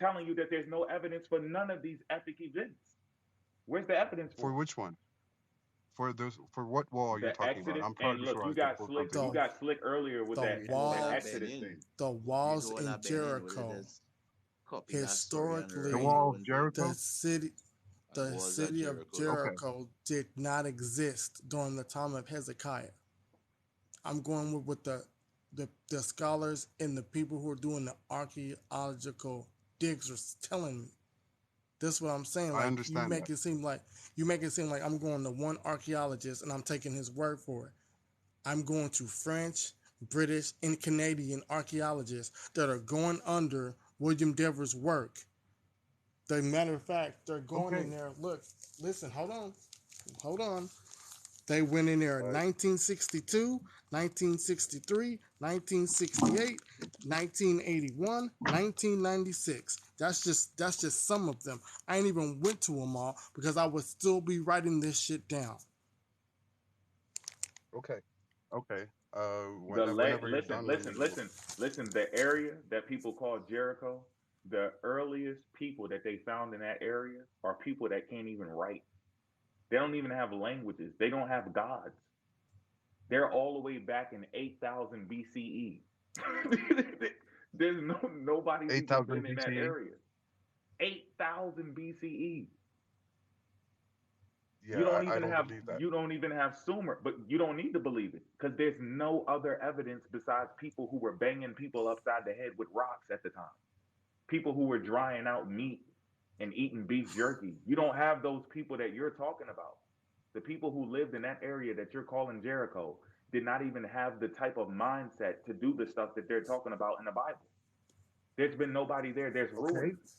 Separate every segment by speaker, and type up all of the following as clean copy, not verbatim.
Speaker 1: telling you that there's no evidence for none of these epic events. Where's the evidence
Speaker 2: For
Speaker 1: for it?
Speaker 2: which one? For those, for what wall are you
Speaker 1: The
Speaker 2: talking about?
Speaker 1: Exodus,
Speaker 2: I'm
Speaker 1: and
Speaker 2: probably
Speaker 1: look,
Speaker 2: sure
Speaker 1: you
Speaker 2: I could
Speaker 1: got
Speaker 2: pull
Speaker 1: slick.
Speaker 2: something
Speaker 1: You
Speaker 2: up.
Speaker 3: The
Speaker 1: got slick earlier with
Speaker 3: the
Speaker 1: that
Speaker 4: People have
Speaker 3: wall
Speaker 4: been
Speaker 1: Exodus
Speaker 4: in.
Speaker 1: thing.
Speaker 3: the walls
Speaker 4: People
Speaker 3: in
Speaker 4: have been in with it.
Speaker 3: Jericho
Speaker 4: There's copy that story on the
Speaker 2: The
Speaker 3: historically,
Speaker 4: radio
Speaker 2: wall of
Speaker 4: when they
Speaker 3: the
Speaker 2: Jericho.
Speaker 3: city
Speaker 4: on the
Speaker 3: the
Speaker 4: walls at
Speaker 3: city of
Speaker 4: Jericho. Yeah.
Speaker 2: Okay.
Speaker 3: Jericho did not exist during the time of Hezekiah. I'm going with what the scholars and the people who are doing the archaeological digs are telling me. This is what I'm saying.
Speaker 2: I
Speaker 3: Like
Speaker 2: understand that.
Speaker 3: you make it seem like I'm going to one archaeologist and I'm taking his word for it. I'm going to French, British, and Canadian archaeologists that are going under William Dever's work. The matter of fact, they're going in
Speaker 2: Okay.
Speaker 3: there. Look, listen, hold on. They went in there in
Speaker 2: Right.
Speaker 3: 1962, 1963, 1968, 1981, 1996. That's just some of them. I ain't even went to them all because I would still be writing this shit down.
Speaker 2: Okay. Okay. Whenever you're
Speaker 1: Listen,
Speaker 2: done, let
Speaker 1: listen,
Speaker 2: me know.
Speaker 1: listen, listen. The area that people call Jericho, the earliest people that they found in that area are people that can't even write. They don't even have languages. They don't have gods. They're all the way back in 8,000 BCE. There's nobody's even
Speaker 2: 8,000
Speaker 1: been in that
Speaker 2: BCE.
Speaker 1: area. 8,000 BCE.
Speaker 2: Yeah, I don't believe that.
Speaker 1: You don't even have Sumer, but you don't need to believe it because there's no other evidence besides people who were banging people upside the head with rocks at the time. People who were drying out meat and eating beef jerky. You don't have those people that you're talking about. The people who lived in that area that you're calling Jericho did not even have the type of mindset to do the stuff that they're talking about in the Bible. There's been nobody there. There's
Speaker 2: Okay.
Speaker 1: ruins.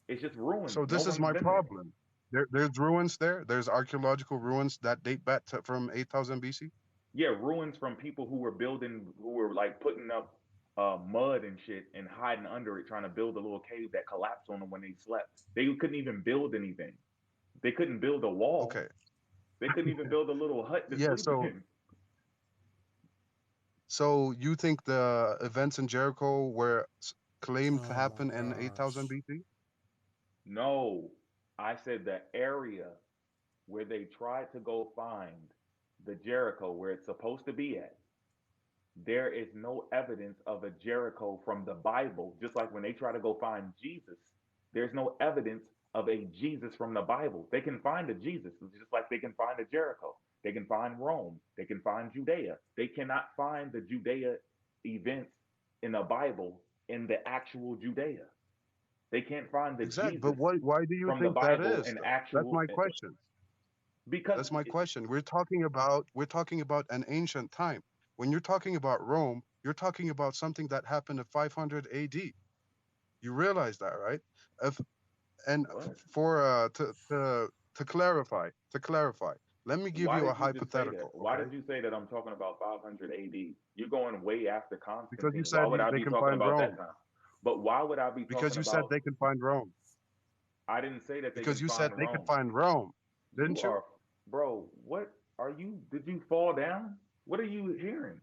Speaker 1: It's just ruins.
Speaker 2: So
Speaker 1: No
Speaker 2: this is
Speaker 1: one's
Speaker 2: my
Speaker 1: been there.
Speaker 2: problem. There's ruins there. There's archaeological ruins that date back to, from 8,000 BC.
Speaker 1: Yeah, ruins from people who were building, who were like putting up mud and shit and hiding under it, trying to build a little cave that collapsed on them when they slept. They couldn't even build anything. They couldn't build a wall.
Speaker 2: Okay.
Speaker 1: They couldn't even build a little hut to
Speaker 2: Yeah.
Speaker 1: sleep
Speaker 2: So
Speaker 1: in.
Speaker 2: so you think the events in Jericho were claimed to
Speaker 3: Oh my
Speaker 2: happen in 8,000
Speaker 3: gosh.
Speaker 2: BC?
Speaker 1: No, I said the area where they tried to go find the Jericho where it's supposed to be at. There is no evidence of a Jericho from the Bible. Just like when they try to go find Jesus, there's no evidence of a Jesus from the Bible. They can find a Jesus, just like they can find a Jericho. They can find Rome. They can find Judea. They cannot find the Judea events in the Bible in the actual Judea. They can't find the
Speaker 2: Exactly. But
Speaker 1: Jesus
Speaker 2: why do you
Speaker 1: from the
Speaker 2: think that
Speaker 1: Bible
Speaker 2: is
Speaker 1: in
Speaker 2: though? That's
Speaker 1: actual
Speaker 2: my question.
Speaker 1: because
Speaker 2: That's my question. We're talking about an ancient time. When you're talking about Rome, you're talking about something that happened in 500 AD. You realize that, right? If and
Speaker 1: what?
Speaker 2: for to clarify, let me give
Speaker 1: Why
Speaker 2: you a
Speaker 1: did you just say that?
Speaker 2: hypothetical,
Speaker 1: Why
Speaker 2: okay?
Speaker 1: did you say that I'm talking about 500 AD? You're going way after
Speaker 2: Because you
Speaker 1: Constantine. Why
Speaker 2: said
Speaker 1: would I
Speaker 2: they
Speaker 1: be
Speaker 2: can
Speaker 1: talking
Speaker 2: find
Speaker 1: about that
Speaker 2: Rome.
Speaker 1: time? But why would I be
Speaker 2: Because
Speaker 1: talking
Speaker 2: you said
Speaker 1: about?
Speaker 2: they can find Rome.
Speaker 1: I didn't say that they
Speaker 2: Because
Speaker 1: can
Speaker 2: you said
Speaker 1: find
Speaker 2: they could
Speaker 1: Rome.
Speaker 2: find Rome,
Speaker 1: You
Speaker 2: didn't you?
Speaker 1: are, bro. What are you? Did you fall down? What are you hearing?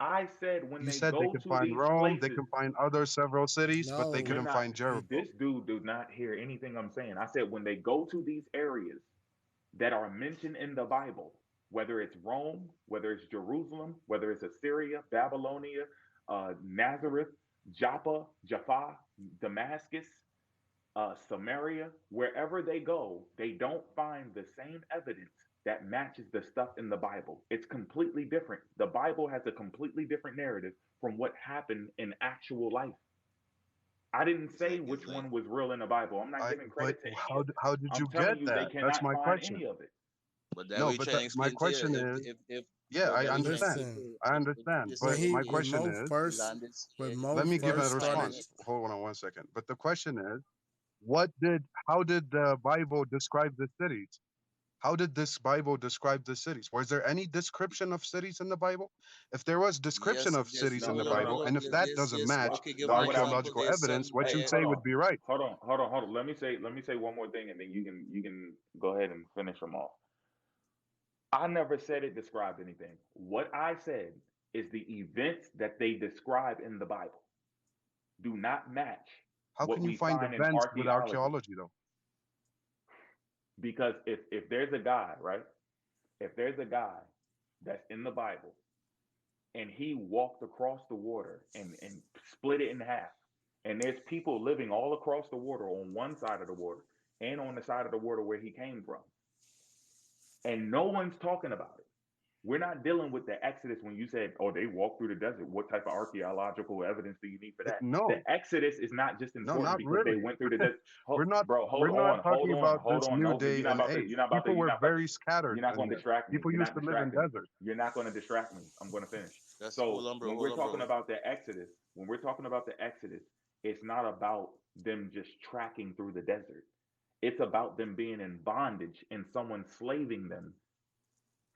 Speaker 1: I said when
Speaker 2: You
Speaker 1: they
Speaker 2: said they
Speaker 1: go
Speaker 2: could
Speaker 1: to
Speaker 2: find
Speaker 1: these
Speaker 2: Rome, they
Speaker 1: places,
Speaker 2: can find other several cities, but they
Speaker 1: you're
Speaker 3: No,
Speaker 2: couldn't
Speaker 1: not.
Speaker 2: find
Speaker 3: he
Speaker 2: Jericho.
Speaker 1: This dude did not hear anything I'm saying. I said when they go to these areas that are mentioned in the Bible, whether it's Rome, whether it's Jerusalem, whether it's Assyria, Babylonia, Nazareth, Jaffa, Damascus, Samaria, wherever they go, they don't find the same evidence that matches the stuff in the Bible. It's completely different. The Bible has a completely different narrative from what happened in actual life. I didn't say which
Speaker 4: It's
Speaker 1: one
Speaker 4: like
Speaker 1: was real in the Bible. I'm not giving
Speaker 2: But
Speaker 1: credit to any of it.
Speaker 2: how did
Speaker 1: I'm
Speaker 2: you
Speaker 1: telling
Speaker 2: get
Speaker 1: you they
Speaker 2: that? That's
Speaker 1: cannot
Speaker 2: my
Speaker 1: find any
Speaker 2: question.
Speaker 1: of it.
Speaker 4: but that
Speaker 2: No,
Speaker 4: we
Speaker 2: but
Speaker 4: trying to
Speaker 2: my
Speaker 4: explain to you
Speaker 2: question is,
Speaker 4: if
Speaker 2: yeah,
Speaker 4: but
Speaker 2: I
Speaker 4: that we trying to
Speaker 2: understand.
Speaker 4: explain to
Speaker 3: listen.
Speaker 4: you
Speaker 2: I understand.
Speaker 4: just
Speaker 3: When
Speaker 2: But
Speaker 4: if
Speaker 3: he
Speaker 2: my
Speaker 4: if
Speaker 3: when
Speaker 2: question
Speaker 3: Mo
Speaker 2: is,
Speaker 4: you
Speaker 3: first
Speaker 4: land this
Speaker 3: when
Speaker 4: here,
Speaker 3: Mo
Speaker 2: let me
Speaker 4: if
Speaker 2: give
Speaker 4: you
Speaker 2: a
Speaker 3: first
Speaker 4: find
Speaker 3: started
Speaker 4: any
Speaker 2: response. Hold on one second. But the question is, how did the Bible describe the cities? How did this Bible describe the cities? Was there any description of cities in the Bible? If there was description
Speaker 4: yes,
Speaker 2: of
Speaker 4: yes,
Speaker 2: cities in
Speaker 1: No,
Speaker 2: the
Speaker 1: no, no,
Speaker 2: Bible,
Speaker 1: no.
Speaker 2: and if that doesn't
Speaker 4: yes.
Speaker 1: Why?
Speaker 2: match
Speaker 4: Okay,
Speaker 2: the
Speaker 4: give
Speaker 1: Why
Speaker 4: an
Speaker 1: would I be?
Speaker 4: example.
Speaker 2: archaeological
Speaker 4: There's
Speaker 2: evidence,
Speaker 4: some
Speaker 2: what
Speaker 1: Hey,
Speaker 2: you
Speaker 1: hold
Speaker 2: say
Speaker 1: on,
Speaker 2: would be right.
Speaker 1: hold on. Let me say one more thing, and then you can go ahead and finish them off. I never said it described anything. What I said is the events that they describe in the Bible do not match
Speaker 2: How
Speaker 1: what
Speaker 2: can you
Speaker 1: we
Speaker 2: find
Speaker 1: find in
Speaker 2: events with
Speaker 1: archaeology.
Speaker 2: archaeology though?
Speaker 1: Because if there's a guy, right? If there's a guy that's in the Bible and he walked across the water and split it in half, and there's people living all across the water on one side of the water and on the side of the water where he came from, and no one's talking about it. We're not dealing with the Exodus when you said, oh, they walked through the desert. What type of archaeological evidence do you need for that? The
Speaker 2: No,
Speaker 1: Exodus is not just
Speaker 2: no,
Speaker 1: important
Speaker 2: not
Speaker 1: because they
Speaker 2: really.
Speaker 1: went through the desert.
Speaker 2: We're not
Speaker 1: Bro,
Speaker 2: we're
Speaker 1: hold
Speaker 2: not
Speaker 1: on, hold
Speaker 2: talking
Speaker 1: on,
Speaker 2: about
Speaker 1: hold
Speaker 2: this
Speaker 1: on.
Speaker 2: new
Speaker 1: No,
Speaker 2: day and age. People were very scattered
Speaker 1: you're not going
Speaker 2: and
Speaker 1: to distract me.
Speaker 2: people
Speaker 1: You're
Speaker 2: used
Speaker 1: not
Speaker 2: to live in
Speaker 1: distracting me.
Speaker 2: deserts.
Speaker 1: You're not going to distract me. I'm going to finish.
Speaker 4: That's
Speaker 1: So
Speaker 4: bro.
Speaker 1: when
Speaker 4: Hold
Speaker 1: we're
Speaker 4: on,
Speaker 1: talking
Speaker 4: bro.
Speaker 1: about the Exodus, when we're talking about the Exodus, it's not about them just tracking through the desert. It's about them being in bondage and someone slaving them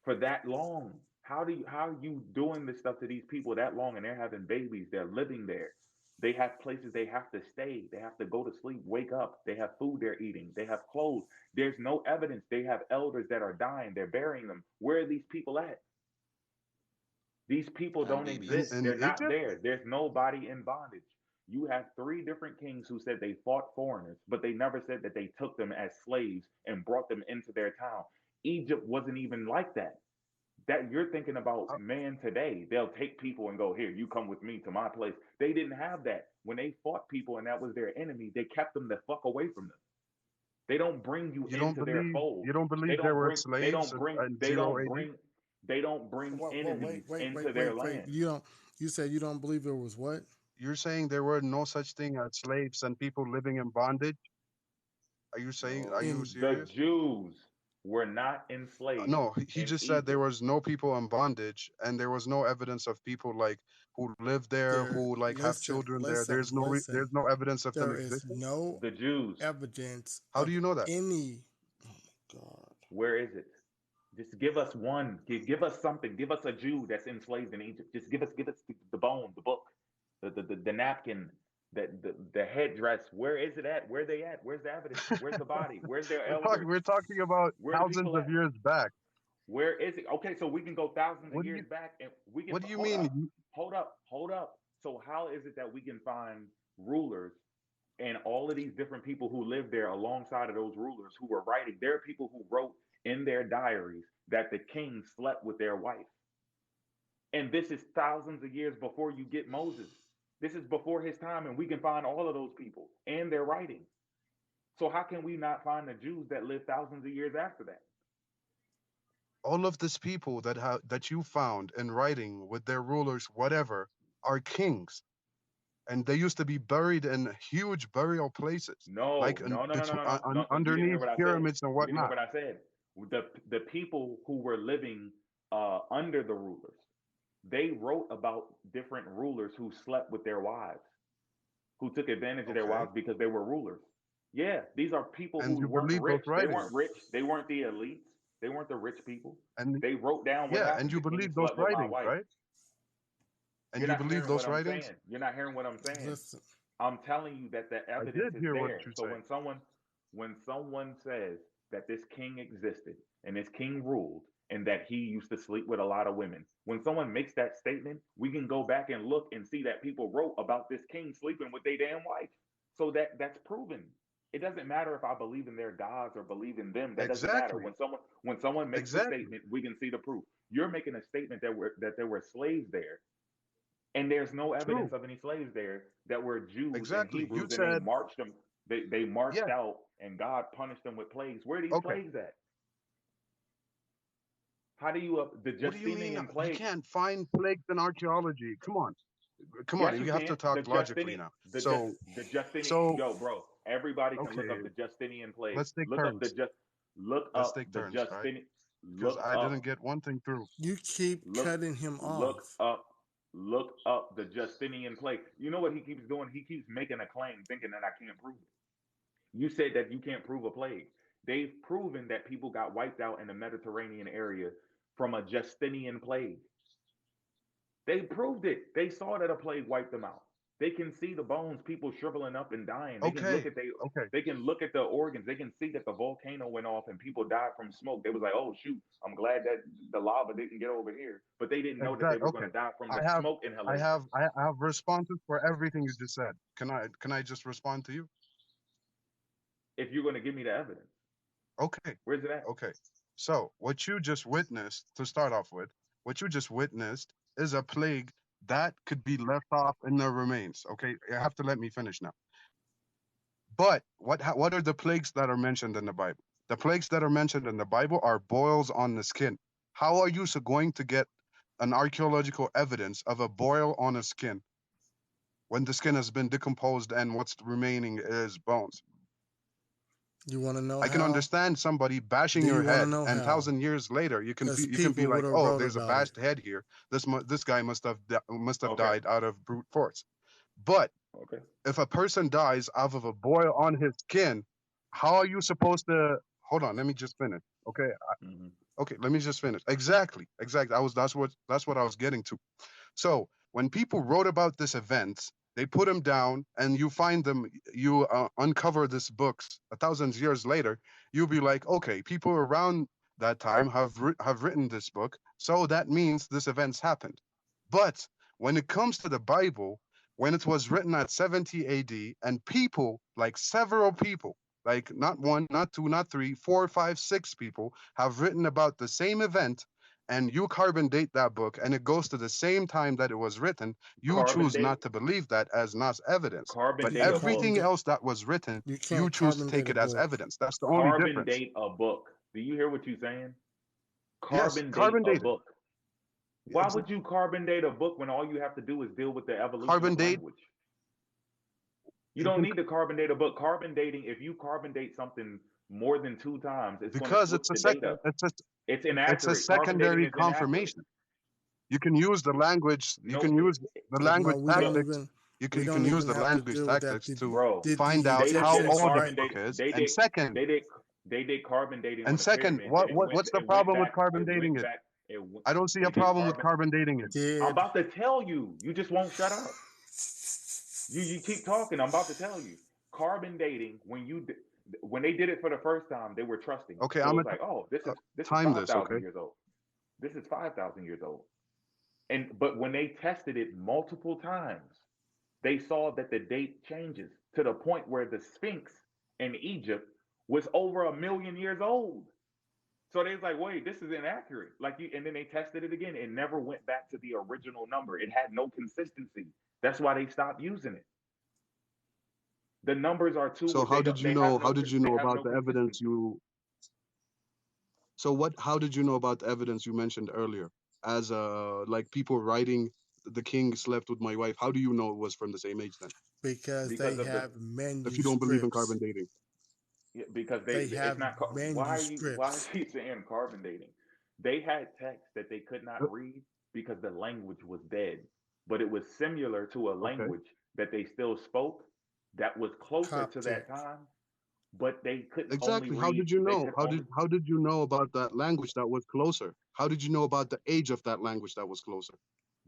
Speaker 1: for that long. How are you doing this stuff to these people that long and they're having babies, they're living there. They have places they have to stay, they have to go to sleep, wake up, they have food they're eating, they have clothes. There's no evidence they have elders that are dying, they're burying them. Where are these people at? These people
Speaker 4: And
Speaker 1: don't
Speaker 2: In
Speaker 1: exist.
Speaker 4: babies.
Speaker 2: in
Speaker 1: They're not
Speaker 2: Egypt?
Speaker 1: there. There's nobody in bondage. You have three different kings who said they fought foreigners, but they never said that they took them as slaves and brought them into their town. Egypt wasn't even like that. That you're thinking about
Speaker 2: Uh,
Speaker 1: man today. They'll take people and go, here, you come with me to my place. They didn't have that. When they fought people and that was their enemy, they kept them the fuck away from them. They don't bring you into their fold.
Speaker 2: you don't
Speaker 1: They
Speaker 2: believe there
Speaker 1: don't
Speaker 2: were
Speaker 1: bring they
Speaker 2: slaves
Speaker 1: don't bring
Speaker 2: in
Speaker 1: they
Speaker 2: zero
Speaker 1: don't
Speaker 2: AD?
Speaker 1: bring they don't bring
Speaker 3: Whoa,
Speaker 1: enemies into their
Speaker 3: wait.
Speaker 1: land.
Speaker 3: You don't. You said you don't believe it was what?
Speaker 2: You're saying there were no such thing as slaves and people living in bondage? Are
Speaker 1: No.
Speaker 2: you
Speaker 3: In
Speaker 1: The
Speaker 2: serious?
Speaker 1: Jews were not enslaved
Speaker 2: No, he
Speaker 1: in
Speaker 2: just said there
Speaker 1: Egypt.
Speaker 2: was no people in bondage and there was no evidence of people like who live there,
Speaker 3: there.
Speaker 2: who like have
Speaker 3: Listen,
Speaker 2: children there.
Speaker 3: listen,
Speaker 2: There's
Speaker 3: listen.
Speaker 2: no evidence of them
Speaker 3: There is
Speaker 2: existing.
Speaker 3: no
Speaker 1: The Jews.
Speaker 3: evidence
Speaker 2: How do
Speaker 3: of
Speaker 2: you know that?
Speaker 3: any. Oh my God.
Speaker 1: Where is it? Just give us one. Give us something. Give us a Jew that's enslaved in Egypt. Just give us the bone, the book, the napkin, the headdress. Where is it at? Where they at? Where's the evidence? Where's the body? Where's their elders?
Speaker 2: We're talking about
Speaker 1: Where the
Speaker 2: thousands
Speaker 1: people
Speaker 2: of
Speaker 1: at?
Speaker 2: years back.
Speaker 1: Where is it? Okay, so we can go thousands of
Speaker 2: What do
Speaker 1: years
Speaker 2: you
Speaker 1: back and we can
Speaker 2: what do you
Speaker 1: hold
Speaker 2: mean?
Speaker 1: up, hold up. So how is it that we can find rulers and all of these different people who lived there alongside of those rulers who were writing? There are people who wrote in their diaries that the king slept with their wife. And this is thousands of years before you get Moses. This is before his time, and we can find all of those people and their writings. So how can we not find the Jews that lived thousands of years after that?
Speaker 2: All of these people that you found in writing with their rulers, whatever, are kings, and they used to be buried in huge burial places, like
Speaker 1: No, no, no, no, no, no, no, no. You didn't hear
Speaker 2: underneath
Speaker 1: what I said.
Speaker 2: pyramids and
Speaker 1: You didn't hear
Speaker 2: whatnot.
Speaker 1: what I said. The people who were living under the rulers, they wrote about different rulers who slept with their wives, who took advantage of their
Speaker 2: Okay,
Speaker 1: wives because they were rulers. Yeah, these are people
Speaker 2: and
Speaker 1: who
Speaker 2: you
Speaker 1: weren't
Speaker 2: believe those
Speaker 1: rich. They
Speaker 2: writings,
Speaker 1: weren't rich. They weren't the elites. They weren't the rich people.
Speaker 2: and
Speaker 1: They wrote down what
Speaker 2: yeah, and
Speaker 1: happened.
Speaker 2: you
Speaker 1: The king
Speaker 2: believe those
Speaker 1: slept with my
Speaker 2: writings,
Speaker 1: wife.
Speaker 2: right? And
Speaker 1: You're
Speaker 2: you
Speaker 1: not
Speaker 2: believe
Speaker 1: hearing what
Speaker 2: those
Speaker 1: I'm
Speaker 2: writings.
Speaker 1: saying. You're not hearing what I'm saying.
Speaker 3: Listen.
Speaker 1: I'm telling you that the
Speaker 2: I
Speaker 1: evidence
Speaker 2: did
Speaker 1: is
Speaker 2: hear what
Speaker 1: there.
Speaker 2: you
Speaker 1: So
Speaker 2: say.
Speaker 1: when someone says that this king existed and this king ruled and that he used to sleep with a lot of women, when someone makes that statement, we can go back and look and see that people wrote about this king sleeping with their damn wife. So that's proven. It doesn't matter if I believe in their gods or believe in them. That doesn't matter.
Speaker 2: Exactly,
Speaker 1: When someone makes the
Speaker 2: exactly.
Speaker 1: statement, we can see the proof. You're making a statement that there were slaves there, and there's no
Speaker 2: True,
Speaker 1: evidence of any slaves there that were Jews and
Speaker 2: exactly. You
Speaker 1: Hebrews, and they
Speaker 2: said,
Speaker 1: marched them. They marched
Speaker 2: yeah,
Speaker 1: out, and God punished them with plagues. Where are these
Speaker 2: okay.
Speaker 1: plagues at? How do you the
Speaker 2: What do you mean
Speaker 1: Justinian
Speaker 2: you
Speaker 1: plague?
Speaker 2: can't find plagues in archaeology? Come on.
Speaker 1: Yes, you
Speaker 2: We have to
Speaker 1: can.
Speaker 2: talk logically now.
Speaker 1: The Justinian.
Speaker 2: So,
Speaker 1: Yo, bro, everybody can look up
Speaker 2: okay,
Speaker 1: the Justinian plague.
Speaker 2: let's take
Speaker 1: Look up
Speaker 2: turns.
Speaker 1: look
Speaker 2: Let's
Speaker 1: up
Speaker 2: take
Speaker 1: the
Speaker 2: turns, right?
Speaker 1: Justinian.
Speaker 2: Because
Speaker 1: Look
Speaker 2: I didn't
Speaker 1: up
Speaker 2: get one thing through.
Speaker 3: You keep
Speaker 1: look
Speaker 3: cutting him
Speaker 1: look
Speaker 3: off.
Speaker 1: up look up the Justinian plague. You know what he keeps doing? He keeps making a claim, thinking that I can't prove it. You said that you can't prove a plague. They've proven that people got wiped out in the Mediterranean area from a Justinian plague. They proved it. They saw that a plague wiped them out. They can see the bones, people shriveling up and dying. They can look
Speaker 2: Okay,
Speaker 1: at
Speaker 2: okay,
Speaker 1: they can look at the organs. They can see that the volcano went off and people died from smoke. They was like, "Oh shoot, I'm glad that the lava didn't get over here." But they didn't know that they
Speaker 2: exact.
Speaker 1: were going
Speaker 2: Okay,
Speaker 1: to die from
Speaker 2: I
Speaker 1: the
Speaker 2: have,
Speaker 1: smoke inhalation.
Speaker 2: I have responses for everything you just said. Can I just respond to you?
Speaker 1: If you're going to give me the evidence,
Speaker 2: Okay,
Speaker 1: where's it at?
Speaker 2: okay. So what you just witnessed to start off with, what you just witnessed is a plague that could be left off in the remains. Okay, you have to let me finish now. But what are the plagues that are mentioned in the Bible? The plagues that are mentioned in the Bible are boils on the skin. How are you going to get an archaeological evidence of a boil on a skin when the skin has been decomposed and what's remaining is bones?
Speaker 3: You want to know
Speaker 2: I can
Speaker 3: how?
Speaker 2: understand somebody bashing
Speaker 3: Do
Speaker 2: your
Speaker 3: you want to
Speaker 2: head,
Speaker 3: know
Speaker 2: and
Speaker 3: how?
Speaker 2: 1,000 years later,
Speaker 3: Because
Speaker 2: you can be
Speaker 3: people would
Speaker 2: like,
Speaker 3: have
Speaker 2: oh,
Speaker 3: wrote
Speaker 2: there's a
Speaker 3: about it.
Speaker 2: bashed head here. This guy must have
Speaker 1: Okay,
Speaker 2: died out of brute force. But
Speaker 1: okay.
Speaker 2: if a person dies out of a boil on his skin, how are you supposed to? Hold on, let me just finish. Okay,
Speaker 1: Hmm.
Speaker 2: okay, let me just finish. Exactly, exactly. That's what I was getting to. So when people wrote about this event, they put them down, and you find them. You uncover these books 1,000 years later. You'll be like, okay, people around that time have written this book, so that means this event's happened. But when it comes to the Bible, when it was written at 70 AD, and people, like several people, like not one, not two, not three, four, five, six people have written about the same event, and you carbon date that book and it goes to the same time that it was written, you
Speaker 1: Carbon
Speaker 2: choose
Speaker 1: date,
Speaker 2: not to believe that as not evidence.
Speaker 1: carbon
Speaker 2: But
Speaker 1: date
Speaker 3: You
Speaker 1: a
Speaker 3: can't
Speaker 1: book.
Speaker 2: everything
Speaker 3: get.
Speaker 2: else that was written,
Speaker 3: You
Speaker 2: you
Speaker 3: can't
Speaker 2: choose to
Speaker 3: carbon
Speaker 2: take
Speaker 3: date a
Speaker 2: it as
Speaker 3: book.
Speaker 2: evidence. That's the only
Speaker 1: Carbon
Speaker 2: difference.
Speaker 1: date a book. Do you hear what you're saying?
Speaker 2: Yes,
Speaker 1: Carbon date
Speaker 2: carbon
Speaker 1: a
Speaker 2: dated.
Speaker 1: book. Why
Speaker 2: Ex-
Speaker 1: would you carbon date a book when all you have to do is deal with the evolution
Speaker 2: Carbon
Speaker 1: of
Speaker 2: date,
Speaker 1: language? You don't need to carbon date a book. Carbon dating, if you carbon date something more than two times, it's going to
Speaker 2: because
Speaker 1: switch the data. It's
Speaker 2: it's a
Speaker 1: inaccurate. Carbon dating
Speaker 2: secondary
Speaker 1: is inaccurate.
Speaker 2: confirmation. You can use the language, you
Speaker 1: No,
Speaker 2: can use the
Speaker 3: But
Speaker 2: language
Speaker 3: no,
Speaker 1: no,
Speaker 2: tactics,
Speaker 3: we
Speaker 2: you can
Speaker 3: don't
Speaker 2: use
Speaker 3: even
Speaker 2: the
Speaker 3: have to
Speaker 2: language
Speaker 3: deal with that.
Speaker 2: tactics to
Speaker 1: bro.
Speaker 3: Did
Speaker 2: find
Speaker 3: the
Speaker 2: out
Speaker 1: They
Speaker 2: how
Speaker 1: did a
Speaker 3: Egyptians
Speaker 2: old the
Speaker 1: carbon
Speaker 3: write?
Speaker 2: book
Speaker 1: date.
Speaker 2: is.
Speaker 1: They
Speaker 2: And
Speaker 1: did.
Speaker 2: second,
Speaker 1: They did carbon dating on the pyramids, and
Speaker 2: what's the
Speaker 1: it went
Speaker 2: problem with
Speaker 1: back.
Speaker 2: carbon
Speaker 1: It
Speaker 2: dating
Speaker 1: went
Speaker 2: it?
Speaker 1: back. It went,
Speaker 2: I don't see
Speaker 1: they
Speaker 2: a
Speaker 1: did
Speaker 2: problem with
Speaker 1: carbon.
Speaker 2: carbon dating it.
Speaker 1: I'm
Speaker 3: Did
Speaker 1: about to tell you. You just won't shut up. You keep talking. I'm about to tell you. Carbon dating when they did it for the first time, they were trusting.
Speaker 2: Okay,
Speaker 1: So
Speaker 2: I'm
Speaker 1: it's
Speaker 2: gonna
Speaker 1: like, oh,
Speaker 2: uh,
Speaker 1: this is
Speaker 2: time
Speaker 1: five
Speaker 2: this.
Speaker 1: thousand
Speaker 2: Okay,
Speaker 1: years old. This is 5,000 years old. And but when they tested it multiple times, they saw that the date changes to the point where the Sphinx in Egypt was over 1,000,000 years old. So they was like, wait, this is inaccurate. Like you, and then they tested it again. It never went back to the original number. It had no consistency. That's why they stopped using it. The numbers are
Speaker 2: so
Speaker 1: too. They don't. They have
Speaker 2: how
Speaker 1: no.
Speaker 2: did you
Speaker 1: They
Speaker 2: know
Speaker 1: have
Speaker 2: about
Speaker 1: no
Speaker 2: the evidence
Speaker 1: consistency.
Speaker 2: you so what how did you know about the evidence you mentioned earlier as like people writing the king slept with my wife? How do you know it was from the same age then,
Speaker 3: because they
Speaker 1: Because of the
Speaker 3: have
Speaker 2: if you don't believe in
Speaker 3: manuscripts.
Speaker 2: carbon dating?
Speaker 1: Yeah, because
Speaker 3: They
Speaker 1: it's
Speaker 3: have
Speaker 1: not. Why are you? Why is
Speaker 3: manuscripts.
Speaker 1: he saying carbon dating? They had text that they could
Speaker 2: Uh,
Speaker 1: not read because the language was dead, but it was similar to a
Speaker 2: okay,
Speaker 1: language that they still spoke that was closer to
Speaker 3: Coptic.
Speaker 1: that time, but they couldn't only
Speaker 2: exactly. How
Speaker 1: read.
Speaker 2: did you
Speaker 1: They
Speaker 2: know?
Speaker 1: could only.
Speaker 2: How did you know about that language that was closer? How did you know about the age of that language that was closer?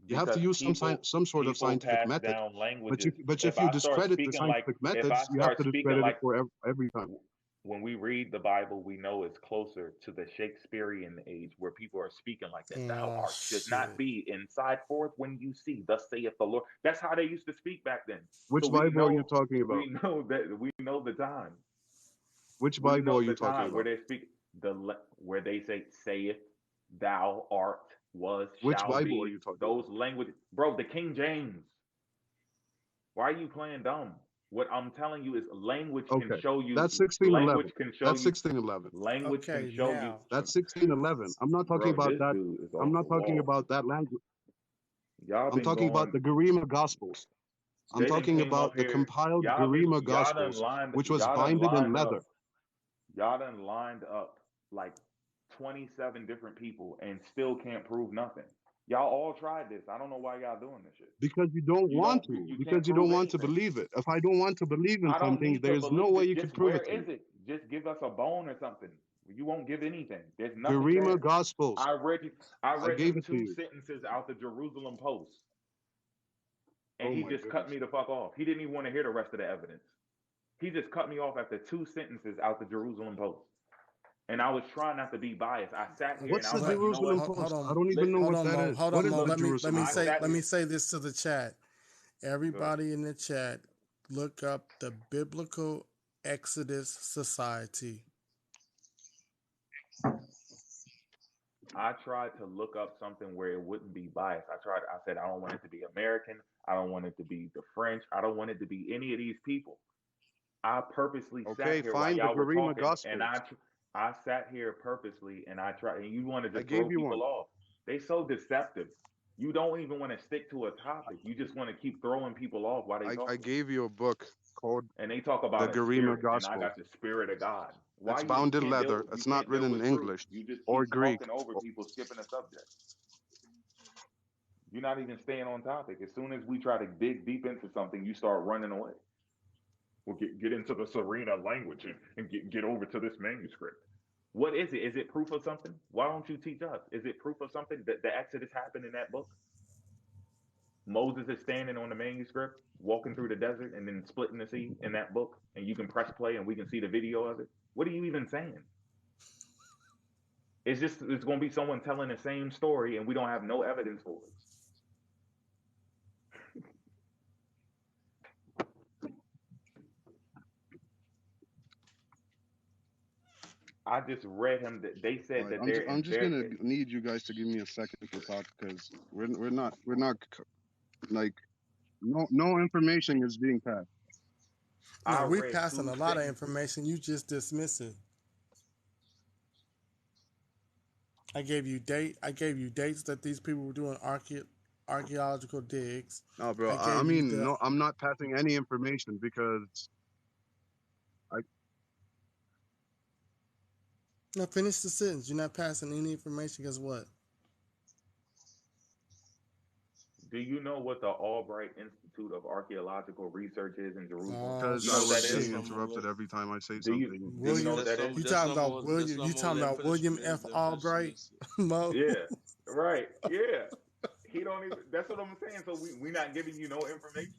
Speaker 2: You have to
Speaker 1: Because
Speaker 2: use some sort of
Speaker 1: people
Speaker 2: scientific
Speaker 1: pass
Speaker 2: method.
Speaker 1: down
Speaker 2: But
Speaker 1: languages.
Speaker 2: if you discredit the scientific
Speaker 1: If I
Speaker 2: methods, you have
Speaker 1: start
Speaker 2: to
Speaker 1: speaking
Speaker 2: discredit it
Speaker 1: like
Speaker 2: for every time.
Speaker 1: when we read the Bible, we know it's closer to the Shakespearean age where people are speaking like that. Thou
Speaker 3: Oh
Speaker 1: art should not
Speaker 3: shit.
Speaker 1: be inside forth when you see, thus saith the Lord. That's how they used to speak back then. So
Speaker 2: Which Bible are you talking about?
Speaker 1: we know the time.
Speaker 2: Which
Speaker 1: We
Speaker 2: Bible
Speaker 1: know
Speaker 2: are
Speaker 1: the
Speaker 2: you talking
Speaker 1: time where
Speaker 2: about?
Speaker 1: they speak where they say saith, thou art, was,
Speaker 2: Which
Speaker 1: shall
Speaker 2: Bible are
Speaker 1: be,
Speaker 2: you talking
Speaker 1: those
Speaker 2: about?
Speaker 1: language. Bro, the King James. Why are you playing dumb? What I'm telling you is
Speaker 2: Okay, that's 1611.
Speaker 1: language can show
Speaker 2: That's
Speaker 1: you
Speaker 2: 1611.
Speaker 1: language can
Speaker 3: Okay,
Speaker 1: show you.
Speaker 3: now
Speaker 2: That's 1611. I'm not talking
Speaker 1: Bro,
Speaker 2: about
Speaker 1: this
Speaker 2: that.
Speaker 1: dude is
Speaker 2: I'm
Speaker 1: off the
Speaker 2: not talking
Speaker 1: wall.
Speaker 2: about that language.
Speaker 1: Y'all
Speaker 2: I'm
Speaker 1: been
Speaker 2: talking about
Speaker 1: going.
Speaker 2: the Garima Gospels. I'm
Speaker 1: They didn't
Speaker 2: talking
Speaker 1: came up
Speaker 2: about the
Speaker 1: here.
Speaker 2: compiled Garima Gospels, which was binded in leather.
Speaker 1: Y'all done lined up like 27 different people and still can't prove nothing. Y'all all tried this. I don't know why y'all doing this shit.
Speaker 2: Because you don't want to,
Speaker 1: You can't
Speaker 2: because you
Speaker 1: prove
Speaker 2: don't want to
Speaker 1: anything.
Speaker 2: believe it. If I don't want to believe in
Speaker 1: I don't
Speaker 2: something,
Speaker 1: need to
Speaker 2: there's no
Speaker 1: believe
Speaker 2: way
Speaker 1: it.
Speaker 2: you
Speaker 1: Just
Speaker 2: could prove
Speaker 1: where
Speaker 2: it to me.
Speaker 1: is it? Just give us a bone or something. You won't give anything. There's nothing
Speaker 2: Garima
Speaker 1: there.
Speaker 2: Gospels.
Speaker 1: I read
Speaker 2: I
Speaker 1: I read
Speaker 2: gave
Speaker 1: him
Speaker 2: it to
Speaker 1: two
Speaker 2: you.
Speaker 1: sentences out the Jerusalem Post. And
Speaker 2: Oh
Speaker 1: he
Speaker 2: my
Speaker 1: just cut
Speaker 2: goodness.
Speaker 1: me the fuck off. He didn't even want to hear the rest of the evidence. He just cut me off after two sentences out the Jerusalem Post. And I was trying not to be biased. I sat here and
Speaker 2: What's
Speaker 1: I
Speaker 2: the
Speaker 1: was
Speaker 3: But
Speaker 1: like, you know what?
Speaker 2: Jerusalem
Speaker 3: hold
Speaker 2: Post? I
Speaker 3: on,
Speaker 2: don't even know
Speaker 1: Listen,
Speaker 2: what that is.
Speaker 3: Hold
Speaker 2: What
Speaker 3: on,
Speaker 2: is
Speaker 3: Mo.
Speaker 2: the
Speaker 3: Let me
Speaker 2: Jerusalem
Speaker 1: I
Speaker 2: Post?
Speaker 3: say
Speaker 1: sat here.
Speaker 3: this to the chat. Everybody in the chat, look up the Biblical Exodus Society.
Speaker 1: I tried to look up something where it wouldn't be biased. I said, I don't want it to be American. I don't want it to be the French. I don't want it to be any of these people. I purposely sat
Speaker 2: Okay,
Speaker 1: here while
Speaker 2: find the
Speaker 1: y'all were
Speaker 2: Garima
Speaker 1: talking, and
Speaker 2: Gospels.
Speaker 1: I sat here purposely, and I tried. And you want to
Speaker 2: I
Speaker 1: just throw
Speaker 2: gave you
Speaker 1: people
Speaker 2: one.
Speaker 1: off. They so deceptive. You don't even want to stick to a topic. You just want to keep throwing people off while they
Speaker 2: I
Speaker 1: talking.
Speaker 2: gave you a book called
Speaker 1: And they talk
Speaker 2: the
Speaker 1: about a
Speaker 2: Garima
Speaker 1: spirit, and I
Speaker 2: Gospel.
Speaker 1: got the spirit of God. Why
Speaker 2: It's
Speaker 1: you
Speaker 2: bound in
Speaker 1: can't
Speaker 2: leather.
Speaker 1: deal? You
Speaker 2: It's not
Speaker 1: can't deal
Speaker 2: written in
Speaker 1: with truth.
Speaker 2: English
Speaker 1: You just
Speaker 2: or
Speaker 1: keep
Speaker 2: Greek.
Speaker 1: talking over people, skipping the subject. You're not even staying on topic. As soon as we try to dig deep into something, you start running away. We'll get into the Serena language and get over to this manuscript. What is it? Is it proof of something? Why don't you teach us? Is it proof of something that the Exodus happened in that book? Moses is standing on the manuscript, walking through the desert, and then splitting the sea in that book, and you can press play and we can see the video of it. What are you even saying? It's going to be someone telling the same story, and we don't have no evidence for it. I just read him that they
Speaker 2: All
Speaker 1: said
Speaker 2: right,
Speaker 1: that they're
Speaker 2: I'm
Speaker 1: in
Speaker 2: just
Speaker 1: their.
Speaker 2: gonna need you guys to give me a second to talk because we're not like no information is being passed.
Speaker 1: I
Speaker 3: No, we
Speaker 1: read
Speaker 3: passing
Speaker 1: two
Speaker 3: a lot of
Speaker 1: sentences.
Speaker 3: information. You just dismiss it. I gave you dates that these people were doing archaeological digs.
Speaker 2: No, bro.
Speaker 3: I
Speaker 2: I
Speaker 3: gave you
Speaker 2: mean,
Speaker 3: the
Speaker 2: no, I'm not passing any information because I
Speaker 3: no, finish the sentence. You're not passing any information because what?
Speaker 1: Do you know what the Albright Institute of Archaeological Research is in Jerusalem?
Speaker 3: Oh
Speaker 2: because
Speaker 1: You know
Speaker 2: I
Speaker 1: what
Speaker 2: was
Speaker 1: that is?
Speaker 4: That's
Speaker 2: getting
Speaker 4: no more.
Speaker 2: interrupted every time I say
Speaker 1: Do you
Speaker 2: something.
Speaker 1: do you know
Speaker 3: William,
Speaker 1: what that is?
Speaker 3: you
Speaker 4: That's
Speaker 3: talking
Speaker 4: no
Speaker 3: about
Speaker 4: more. That's
Speaker 3: William?
Speaker 4: no
Speaker 3: You
Speaker 4: more.
Speaker 3: talking
Speaker 4: Let him
Speaker 3: about
Speaker 4: finish.
Speaker 3: William
Speaker 4: Let
Speaker 3: F.
Speaker 4: him finish.
Speaker 3: Albright? Mo?
Speaker 1: Yeah, right. Yeah, he don't even. That's what I'm saying. So we not giving you no information.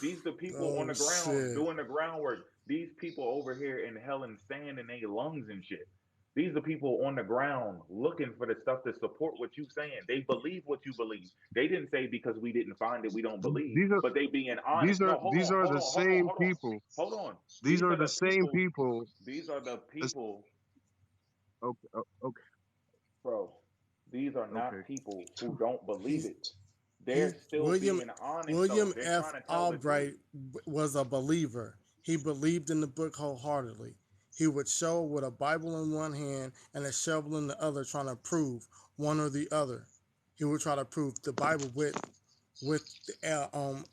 Speaker 1: These the people on
Speaker 3: Oh
Speaker 1: the ground
Speaker 3: shit!
Speaker 1: doing the groundwork. These people over here inhaling sand in their lungs and shit. These are people on the ground looking for the stuff to support what you saying. They believe what you believe. They didn't say because we didn't find it, we don't believe.
Speaker 2: These are
Speaker 1: But they being honest.
Speaker 2: these are
Speaker 1: No, hold
Speaker 2: these
Speaker 1: on,
Speaker 2: are
Speaker 1: hold
Speaker 2: the
Speaker 1: on, hold on,
Speaker 2: same
Speaker 1: hold on,
Speaker 2: people.
Speaker 1: hold on.
Speaker 2: These
Speaker 1: These
Speaker 2: are
Speaker 1: are
Speaker 2: the
Speaker 1: the
Speaker 2: same
Speaker 1: people.
Speaker 2: people.
Speaker 1: These are the
Speaker 2: This,
Speaker 1: people,
Speaker 2: okay, okay,
Speaker 1: bro. These are
Speaker 2: okay.
Speaker 1: not people who don't believe
Speaker 3: He's
Speaker 1: it. They're still
Speaker 3: William
Speaker 1: being honest, though.
Speaker 3: William
Speaker 1: They're
Speaker 3: F.
Speaker 1: trying to tell the truth.
Speaker 3: Albright was a believer. He believed in the book wholeheartedly. He would show with a Bible in one hand and a shovel in the other, trying to prove one or the other. He would try to prove the Bible with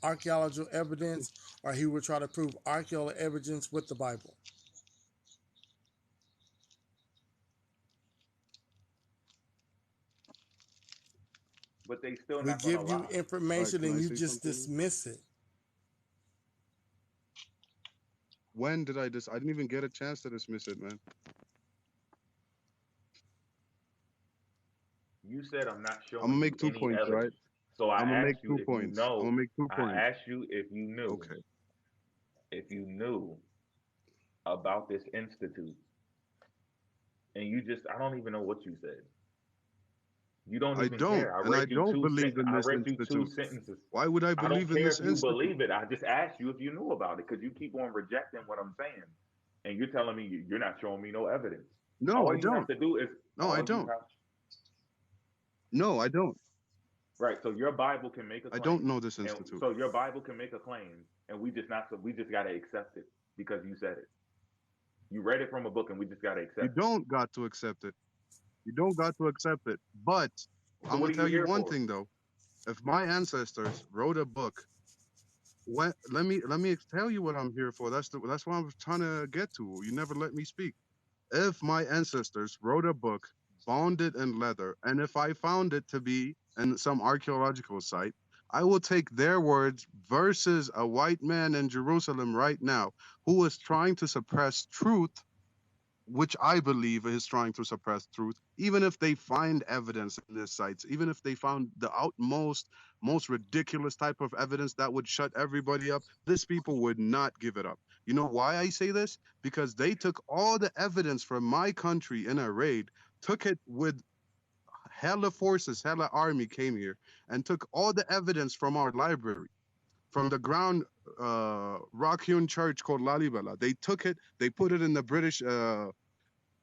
Speaker 3: archaeological evidence, or he would try to prove archaeological evidence with the Bible.
Speaker 1: But they still
Speaker 3: We
Speaker 1: not gonna
Speaker 3: give you
Speaker 1: lie.
Speaker 2: All right,
Speaker 3: information
Speaker 2: can
Speaker 3: and
Speaker 2: I
Speaker 3: you
Speaker 2: say
Speaker 3: just
Speaker 2: something?
Speaker 3: dismiss it.
Speaker 2: When did I I didn't even get a chance to dismiss it, man.
Speaker 1: You said I'm not
Speaker 2: I'm gonna
Speaker 1: showing you
Speaker 2: make two
Speaker 1: any
Speaker 2: points, right?
Speaker 1: evidence. So I
Speaker 2: I'm gonna make
Speaker 1: asked you
Speaker 2: two
Speaker 1: if you
Speaker 2: points. I'm
Speaker 1: know.
Speaker 2: gonna make two
Speaker 1: I
Speaker 2: points.
Speaker 1: asked you
Speaker 2: Okay.
Speaker 1: if you knew about this institute, and you just I don't even know what you said. You don't
Speaker 2: I
Speaker 1: even
Speaker 2: don't,
Speaker 1: care. I
Speaker 2: and I
Speaker 1: read you
Speaker 2: don't
Speaker 1: two
Speaker 2: believe in
Speaker 1: I
Speaker 2: this
Speaker 1: read you two
Speaker 2: institute.
Speaker 1: sentences.
Speaker 2: Why would I
Speaker 1: I don't
Speaker 2: believe in
Speaker 1: care
Speaker 2: this
Speaker 1: if you
Speaker 2: institute?
Speaker 1: believe it. I just asked you if you knew about it because you keep on rejecting what I'm saying, and you're telling me you're not showing me no evidence.
Speaker 2: No,
Speaker 1: All
Speaker 2: I
Speaker 1: you have
Speaker 2: don't.
Speaker 1: to do is
Speaker 2: No, I
Speaker 1: all you
Speaker 2: don't.
Speaker 1: have
Speaker 2: No, I don't.
Speaker 1: right. So your Bible can make a
Speaker 2: I don't
Speaker 1: claim,
Speaker 2: know this
Speaker 1: and
Speaker 2: institute.
Speaker 1: so your Bible can make a claim, and we just not. So we just gotta accept it because you said it. You read it from a book, and we just gotta
Speaker 2: You
Speaker 1: accept it.
Speaker 2: don't got to accept it. You don't got to accept it. But
Speaker 1: So
Speaker 2: I'm
Speaker 1: what
Speaker 2: gonna
Speaker 1: are you
Speaker 2: tell you
Speaker 1: here
Speaker 2: one
Speaker 1: for?
Speaker 2: thing though. If my ancestors wrote a book, let me tell you what I'm here for. That's what I'm trying to get to. You never let me speak. If my ancestors wrote a book, bound it in leather, and if I found it to be in some archaeological site, I will take their words versus a white man in Jerusalem right now who is trying to suppress truth which I believe is trying to suppress truth. Even if they find evidence in these sites, even if they found the utmost, most ridiculous type of evidence that would shut everybody up, these people would not give it up. You know why I say this? Because they took all the evidence from my country in a raid, took it with hella forces, hella army came here, and took all the evidence from our library, from the ground rock-hewn church called Lalibela. They took it, they put it in the British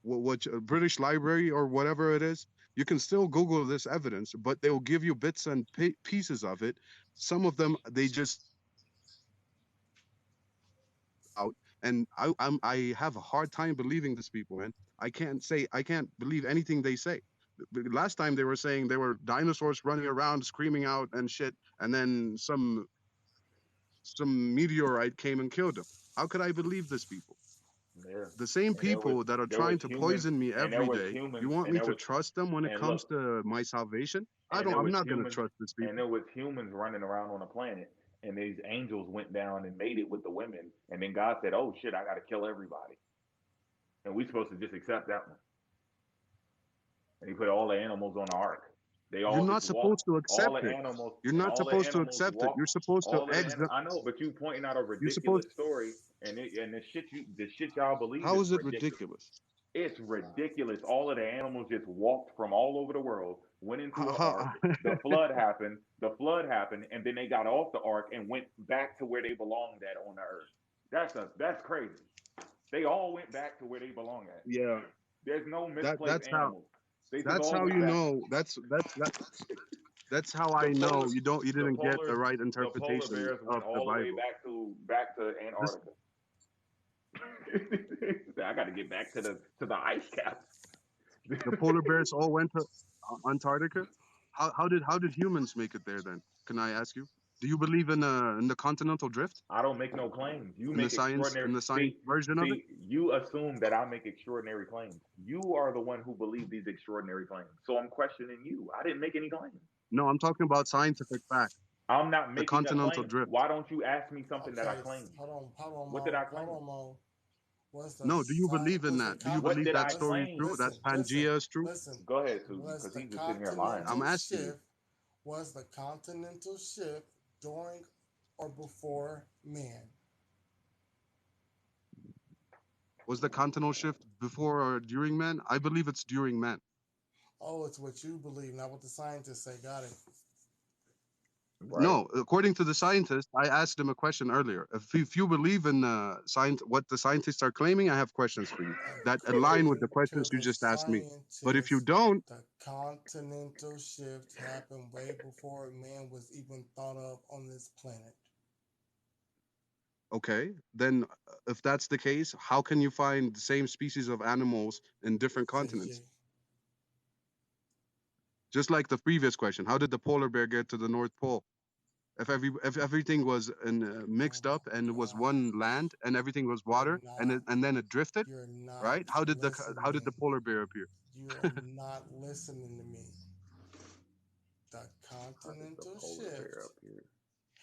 Speaker 2: British Library or whatever it is. You can still Google this evidence, but they will give you bits and pieces of it. Some of them they just out, and I have a hard time believing these people, man. I can't believe anything they say. Last time they were saying there were dinosaurs running around screaming out and shit, and then some meteorite came and killed them. How could I believe these people?
Speaker 1: Yeah.
Speaker 2: The same
Speaker 1: And
Speaker 2: people that are
Speaker 1: there was
Speaker 2: trying to
Speaker 1: humans
Speaker 2: poison me
Speaker 1: and there
Speaker 2: every
Speaker 1: was
Speaker 2: day, you
Speaker 1: humans
Speaker 2: want
Speaker 1: and
Speaker 2: me
Speaker 1: there
Speaker 2: to
Speaker 1: was
Speaker 2: trust them when it
Speaker 1: and
Speaker 2: comes
Speaker 1: look
Speaker 2: to my salvation?
Speaker 1: and there
Speaker 2: I'm
Speaker 1: was
Speaker 2: not going to
Speaker 1: humans
Speaker 2: trust these
Speaker 1: and
Speaker 2: people.
Speaker 1: there was humans running around on a planet, and these angels went down and made it with the women, and then God said, "Oh shit, I got to kill everybody," and we supposed to just accept that one. And He put all the animals on the ark. They
Speaker 2: You're
Speaker 1: all
Speaker 2: not
Speaker 1: just walked.
Speaker 2: supposed to
Speaker 1: All
Speaker 2: accept
Speaker 1: the
Speaker 2: it.
Speaker 1: animals
Speaker 2: You're
Speaker 1: and
Speaker 2: not
Speaker 1: all the
Speaker 2: supposed to
Speaker 1: animals
Speaker 2: accept it. You're
Speaker 1: walked.
Speaker 2: supposed to
Speaker 1: All of the
Speaker 2: exit.
Speaker 1: I know, but you pointing out a
Speaker 2: You're supposed.
Speaker 1: ridiculous story, and the shit y'all believe
Speaker 2: How
Speaker 1: is
Speaker 2: is it
Speaker 1: ridiculous.
Speaker 2: ridiculous?
Speaker 1: It's ridiculous. All of the animals just walked from all over the world, went into an ark. The flood happened. The flood happened, and then they got off the ark and went back to where they belonged at on the earth. That's crazy. They all went back to where they belong at.
Speaker 2: Yeah,
Speaker 1: There's no
Speaker 2: that
Speaker 1: misplaced animals. They just
Speaker 2: that's
Speaker 1: all
Speaker 2: how
Speaker 1: went
Speaker 2: you
Speaker 1: back.
Speaker 2: know. That's how
Speaker 1: The
Speaker 2: I
Speaker 1: polar
Speaker 2: know you
Speaker 1: the
Speaker 2: didn't get the
Speaker 1: polar
Speaker 2: right
Speaker 1: the polar
Speaker 2: interpretation
Speaker 1: bears went
Speaker 2: of the
Speaker 1: all the way
Speaker 2: Bible.
Speaker 1: back to
Speaker 2: This
Speaker 1: Antarctica. I got to get back to the ice caps.
Speaker 2: the polar bears all went to Antarctica. How did humans make it there then? Can I ask you? Do you believe in the continental drift,
Speaker 1: I don't make no claims. You
Speaker 2: in the
Speaker 1: make
Speaker 2: science
Speaker 1: extraordinary.
Speaker 2: in the science
Speaker 1: See,
Speaker 2: version of it?
Speaker 1: you assume that I make extraordinary claims. You are the one who believe these extraordinary claims. So I'm questioning you. I didn't make any claims.
Speaker 2: No, I'm talking about scientific fact.
Speaker 1: I'm not
Speaker 2: The
Speaker 1: making a
Speaker 2: continental
Speaker 1: claim.
Speaker 2: drift.
Speaker 1: Why don't you ask me something that I
Speaker 3: Okay,
Speaker 1: claimed?
Speaker 3: hold on,
Speaker 1: What did I
Speaker 3: Mo. Hold
Speaker 1: claim?
Speaker 3: on, Mo. What's the
Speaker 2: No, do you
Speaker 3: sign?
Speaker 2: believe in
Speaker 3: Was the
Speaker 2: that? Do you
Speaker 1: What
Speaker 2: believe
Speaker 1: did
Speaker 2: that
Speaker 1: I
Speaker 3: listen,
Speaker 2: story is true?
Speaker 1: claim?
Speaker 2: That
Speaker 3: listen, listen,
Speaker 2: Pangea is true?
Speaker 3: listen?
Speaker 1: Go ahead, Susie,
Speaker 3: Was
Speaker 1: because
Speaker 3: the
Speaker 1: he's just sitting here lying.
Speaker 2: I'm
Speaker 3: continental
Speaker 2: asking you.
Speaker 3: shift? Was the continental shift during or before man?
Speaker 2: Was the continental shift before or during man? I believe it's during man.
Speaker 3: Oh, it's what you believe, not what the scientists say. Got it.
Speaker 1: Right.
Speaker 2: No, according to the scientist, I asked him a question earlier. If you believe in what the scientists are claiming, I have questions for you that align with the
Speaker 3: According to
Speaker 2: questions you
Speaker 3: the
Speaker 2: just asked me. But if you
Speaker 3: scientists,
Speaker 2: don't,
Speaker 3: the continental shift happened way before man was even thought of on this planet.
Speaker 2: okay, then if that's the case, how can you find the same species of animals in different continents?
Speaker 3: JJ.
Speaker 2: Just like the previous question, how did the polar bear get to the North Pole? If everything was
Speaker 3: Oh
Speaker 2: mixed
Speaker 3: my
Speaker 2: up and it was
Speaker 3: God.
Speaker 2: one land and everything was
Speaker 3: You're
Speaker 2: water
Speaker 3: not
Speaker 2: and then it drifted,
Speaker 3: you're not
Speaker 2: right? How did the
Speaker 3: listening.
Speaker 2: polar bear appear?
Speaker 3: You are not listening to me. The
Speaker 1: How did the
Speaker 3: continental
Speaker 1: polar bear
Speaker 3: shift
Speaker 1: appear?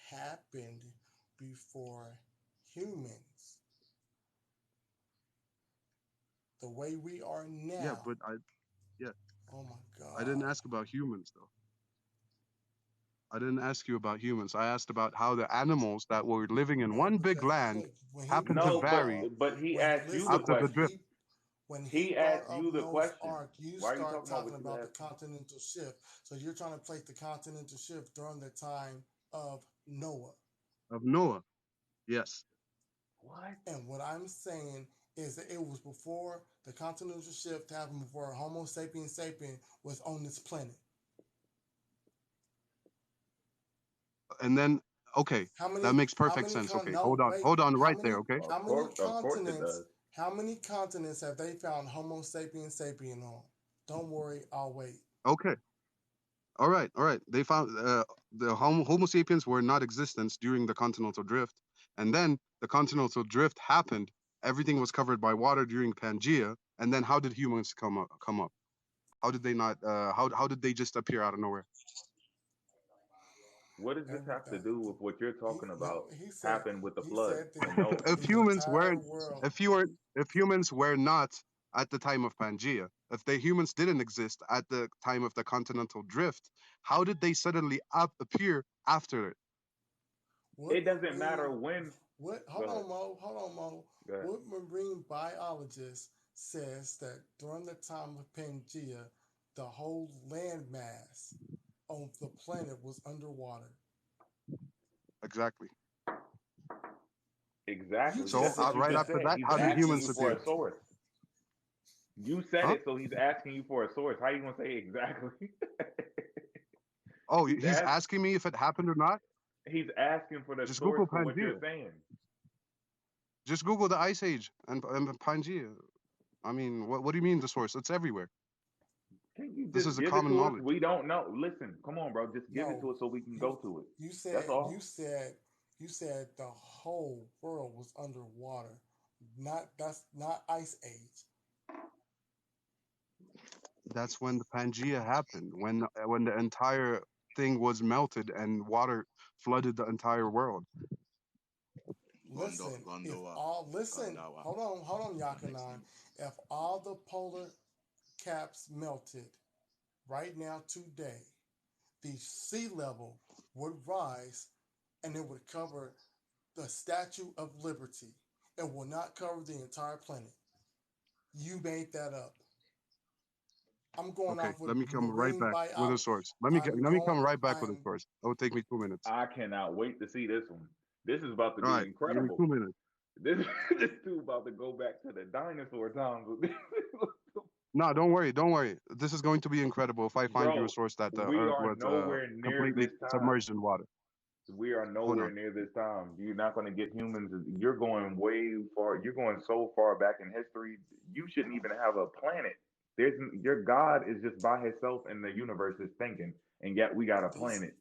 Speaker 3: happened before humans. The way we are
Speaker 2: Yeah,
Speaker 3: now.
Speaker 2: but yeah,
Speaker 3: Oh my
Speaker 2: I didn't
Speaker 3: God.
Speaker 2: ask about humans though. I didn't ask you about humans. I asked about how the animals that were living in
Speaker 3: No,
Speaker 2: one big
Speaker 3: because
Speaker 2: land
Speaker 3: look, when he
Speaker 2: happened to
Speaker 1: No,
Speaker 3: built the
Speaker 2: vary
Speaker 1: but he
Speaker 3: when
Speaker 1: asked you the
Speaker 3: listen,
Speaker 2: after
Speaker 3: when
Speaker 2: the
Speaker 1: question.
Speaker 2: drift.
Speaker 3: he
Speaker 1: He
Speaker 3: brought
Speaker 1: asked
Speaker 3: up
Speaker 1: you the
Speaker 3: Noah's
Speaker 1: question.
Speaker 3: Ark, you
Speaker 1: Why are you
Speaker 3: start
Speaker 1: talking about
Speaker 3: talking
Speaker 1: what you
Speaker 3: about the
Speaker 1: asked me?
Speaker 3: continental shift. So you're trying to place the continental shift during the time of Noah.
Speaker 2: Of Noah. Yes.
Speaker 1: What?
Speaker 3: And what I'm saying is that it was before the continental shift happened, before Homo sapiens sapien was on this planet.
Speaker 2: And then okay, that makes
Speaker 3: How
Speaker 2: perfect
Speaker 3: many
Speaker 2: sense.
Speaker 3: con
Speaker 2: Okay,
Speaker 3: no wait,
Speaker 2: hold on right there. Okay.
Speaker 3: how many
Speaker 1: Of course it
Speaker 3: continents
Speaker 1: does.
Speaker 3: how many continents have they found Homo sapiens sapien on? Don't worry, I'll wait.
Speaker 2: Okay. All right. All right. They found the Homo sapiens were not existence during the continental drift, and then the continental drift happened. Everything was covered by water during Pangea, and then how did humans come up? Come up? How did they not? How did they just appear out of nowhere?
Speaker 1: What does this have to
Speaker 3: Everything.
Speaker 1: do with what you're
Speaker 3: He
Speaker 1: talking
Speaker 3: no,
Speaker 1: about happened with the
Speaker 3: he
Speaker 1: flood
Speaker 3: said
Speaker 1: and Noah?
Speaker 2: If
Speaker 3: the
Speaker 2: humans
Speaker 3: entire
Speaker 2: weren't,
Speaker 3: world.
Speaker 2: if humans were not at the time of Pangea. If the humans didn't exist at the time of the continental drift, how did they suddenly appear after it?
Speaker 1: It
Speaker 3: What
Speaker 1: doesn't matter
Speaker 3: marine
Speaker 1: when.
Speaker 3: what
Speaker 1: Go
Speaker 3: hold
Speaker 1: ahead.
Speaker 3: on, Mo, hold on, Mo.
Speaker 1: Go ahead.
Speaker 3: What marine biologist says that during the time of Pangea, the whole land mass on the planet was underwater?
Speaker 2: Exactly.
Speaker 3: You
Speaker 1: Exactly.
Speaker 2: So
Speaker 1: That's
Speaker 3: just
Speaker 1: what
Speaker 3: said
Speaker 1: you
Speaker 2: right
Speaker 1: just
Speaker 3: that.
Speaker 2: after
Speaker 1: said.
Speaker 2: that,
Speaker 1: He's
Speaker 2: how did
Speaker 1: asking
Speaker 3: You
Speaker 2: humans
Speaker 1: you
Speaker 3: just
Speaker 1: for
Speaker 2: appear?
Speaker 1: a source. You said
Speaker 2: Huh?
Speaker 1: it, so he's asking you for a source. How you gonna say exactly?
Speaker 2: Oh,
Speaker 1: he's
Speaker 2: he's
Speaker 1: ask,
Speaker 2: asking me if it happened or not.
Speaker 1: he's asking for the
Speaker 2: Just
Speaker 1: source
Speaker 2: Google
Speaker 1: for what you're
Speaker 2: Pangea.
Speaker 1: saying.
Speaker 2: Just Google the Ice Age and Pangea. I mean, what do you mean the source? It's everywhere.
Speaker 1: Can you
Speaker 2: This
Speaker 1: just
Speaker 2: is a
Speaker 1: give it
Speaker 2: common
Speaker 1: to us?
Speaker 2: knowledge.
Speaker 1: We don't know. Listen, come on, bro. Just give it
Speaker 3: no.
Speaker 1: to us so we can
Speaker 3: You
Speaker 1: go to it.
Speaker 3: you
Speaker 1: That's
Speaker 3: said you
Speaker 1: all.
Speaker 3: said you said the whole world was underwater. Not that's not ice age.
Speaker 2: That's when the Pangea happened. When the entire thing was melted and water flooded the entire world.
Speaker 3: Listen, if
Speaker 4: Gondowa.
Speaker 3: all listen,
Speaker 4: Gondawa.
Speaker 3: hold on,
Speaker 4: Next
Speaker 3: Yakanan.
Speaker 4: name.
Speaker 3: If all the polar caps melted right now today, the sea level would rise and it would cover the Statue of Liberty. It will not cover the entire planet. You made that up. I'm going
Speaker 2: Okay,
Speaker 3: off with
Speaker 2: let me come right
Speaker 3: marine
Speaker 2: back with a
Speaker 3: biology.
Speaker 2: source.
Speaker 3: I'm
Speaker 2: Let me come
Speaker 3: going.
Speaker 2: right back with a
Speaker 3: I'm.
Speaker 2: source. It will take me 2 minutes.
Speaker 1: I cannot wait to see this one. This is about to
Speaker 2: All
Speaker 1: be
Speaker 2: right, give me
Speaker 1: incredible.
Speaker 2: 2 minutes.
Speaker 1: This this dude about to go back to the dinosaur times.
Speaker 2: No, don't worry, don't worry. This is going to be incredible if I find you a
Speaker 1: Bro,
Speaker 2: source that the
Speaker 1: we
Speaker 2: Earth
Speaker 1: are
Speaker 2: was
Speaker 1: nowhere near
Speaker 2: completely
Speaker 1: this time.
Speaker 2: submerged in water.
Speaker 1: We are
Speaker 2: Hold
Speaker 1: nowhere
Speaker 2: on.
Speaker 1: near this time. You're not going to get humans. You're going way far. You're going so far back in history. You shouldn't even have a planet. There's your God is just by himself in the universe is thinking, and yet we got a
Speaker 3: He's
Speaker 1: planet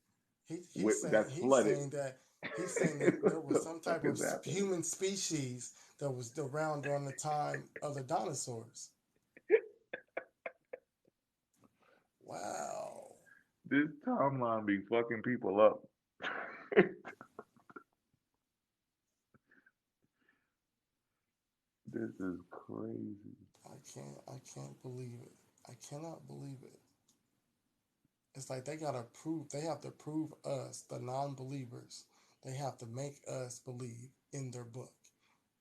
Speaker 1: that's
Speaker 3: he's
Speaker 1: flooded.
Speaker 3: saying that he's saying that there
Speaker 1: What
Speaker 3: was
Speaker 1: the
Speaker 3: some
Speaker 1: fuck
Speaker 3: type of
Speaker 1: is happening?
Speaker 3: human species that was around during the time of the dinosaurs. Wow.
Speaker 1: This timeline be fucking people up. This is crazy.
Speaker 3: I can't believe it. I cannot believe it. It's like they have to prove us, the non believers, they have to make us believe in their book.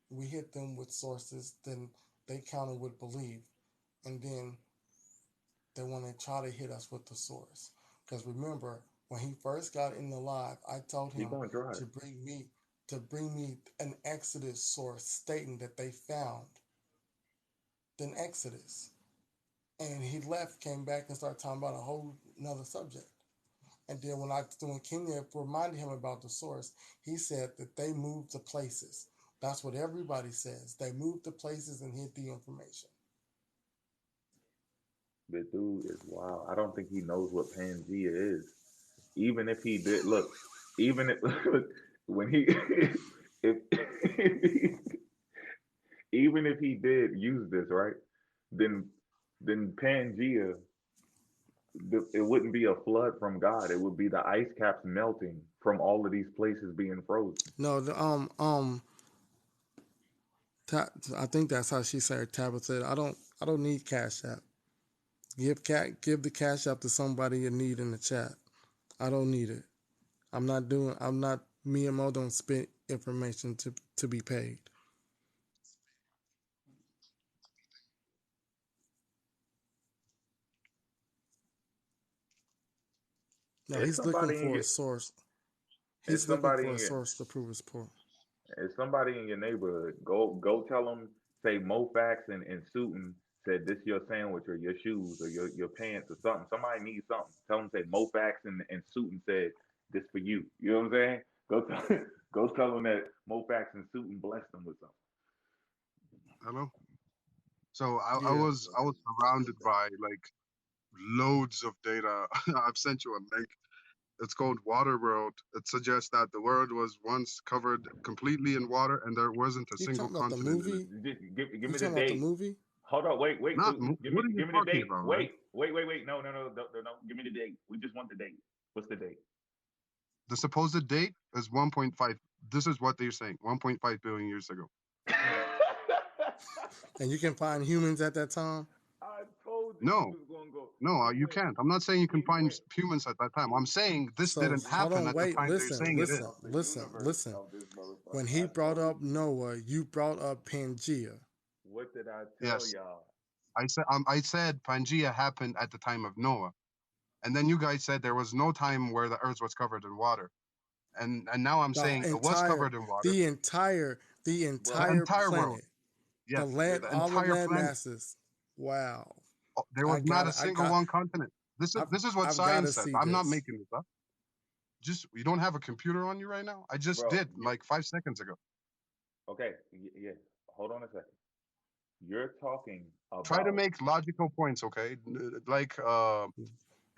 Speaker 3: We hit them with sources, then they counter with believe. And then they want to try to hit us with the source. Because remember, when he first got in the live, I told
Speaker 1: He
Speaker 3: him
Speaker 1: going to try it.
Speaker 3: to bring me an Exodus source stating that they found an Exodus. And he left, came back, and started talking about a whole another subject. And then when Kenya reminded him about the source, he said that they moved to places. That's what everybody says. They moved to places and hid the information.
Speaker 1: The dude is wild. I don't think he knows what Pangea is. Even if he did, look, even if when he if, even if he did use this, right? Then Pangea, it wouldn't be a flood from God. It would be the ice caps melting from all of these places being frozen.
Speaker 3: No, I think that's how she said. Tabitha said, I don't need Cash App. Give the Cash App to somebody in need in the chat. I don't need it. I'm not. Me and Mo don't spit information to be paid. No,
Speaker 1: It's
Speaker 3: he's looking
Speaker 1: somebody in
Speaker 3: for
Speaker 1: your
Speaker 3: a source.
Speaker 1: it's
Speaker 3: He's looking
Speaker 1: somebody
Speaker 3: for
Speaker 1: in
Speaker 3: a
Speaker 1: your
Speaker 3: source to prove his point.
Speaker 1: it's somebody in your neighborhood. Go tell them, say mofactz and SUTEN said this your sandwich or your shoes or your pants or something. Somebody needs something. Tell them say mofactz and SUTEN said this for you. You know what I'm saying? Go tell go tell them that mofactz and SUTEN blessed them with something.
Speaker 2: Hello. So
Speaker 3: Yeah.
Speaker 2: I was surrounded by like loads of data. I've sent you a link. It's called Water World. It suggests that the world was once covered completely in water and there wasn't a
Speaker 3: You
Speaker 2: single
Speaker 3: talking about the
Speaker 2: continent in it.
Speaker 3: movie?
Speaker 1: Just give
Speaker 3: You
Speaker 1: me the
Speaker 3: talking about the
Speaker 1: date.
Speaker 3: movie?
Speaker 1: Hold on, wait,
Speaker 2: Not
Speaker 1: Susan.
Speaker 2: what are you
Speaker 1: Give me the
Speaker 2: talking
Speaker 1: date.
Speaker 2: about, man?
Speaker 1: Wait. No. Give me the date. We just want the date. What's the date?
Speaker 2: The supposed date is 1.5. This is what they're saying. 1.5 billion years ago.
Speaker 3: And you can find humans at that time.
Speaker 1: I told you we
Speaker 2: No,
Speaker 1: was gonna go.
Speaker 2: no,
Speaker 1: He
Speaker 2: you
Speaker 1: went.
Speaker 2: can't. I'm not saying you can
Speaker 1: He
Speaker 2: find
Speaker 1: went.
Speaker 2: humans at that time.
Speaker 1: He
Speaker 2: I'm saying this
Speaker 3: So
Speaker 2: didn't
Speaker 3: hold
Speaker 2: happen
Speaker 3: on,
Speaker 2: at the
Speaker 3: wait,
Speaker 2: time they're
Speaker 3: listen,
Speaker 2: saying it is.
Speaker 3: listen,
Speaker 1: of the
Speaker 3: listen,
Speaker 1: universe
Speaker 3: listen.
Speaker 1: of this motherfucker.
Speaker 3: When he
Speaker 1: I
Speaker 3: brought
Speaker 1: told
Speaker 3: up
Speaker 1: you.
Speaker 3: Noah, you brought up Pangea.
Speaker 1: What did I tell
Speaker 2: Yes,
Speaker 1: y'all?
Speaker 2: I said Pangea happened at the time of Noah, and then you guys said there was no time where the earth was covered in water, and now I'm
Speaker 3: The
Speaker 2: saying it was
Speaker 3: entire,
Speaker 2: covered in water.
Speaker 3: the entire, the
Speaker 2: The
Speaker 1: Bro,
Speaker 3: entire
Speaker 2: entire world,
Speaker 3: planet, the
Speaker 2: yes,
Speaker 3: land,
Speaker 2: the
Speaker 3: all the
Speaker 2: entire
Speaker 3: land
Speaker 2: planet.
Speaker 3: masses. Wow.
Speaker 2: There
Speaker 3: I
Speaker 2: was not
Speaker 3: got
Speaker 2: a
Speaker 3: it.
Speaker 2: single one continent.
Speaker 3: I've,
Speaker 2: This is what
Speaker 3: I've got to
Speaker 2: science says.
Speaker 3: see
Speaker 2: I'm not
Speaker 3: this.
Speaker 2: making this up. Just you don't have a computer on you right now? I just
Speaker 1: bro,
Speaker 2: did
Speaker 1: you
Speaker 2: like 5 seconds ago.
Speaker 1: okay? Yeah. Hold on a second. You're talking
Speaker 2: Try to
Speaker 1: about
Speaker 2: make logical points, okay? Like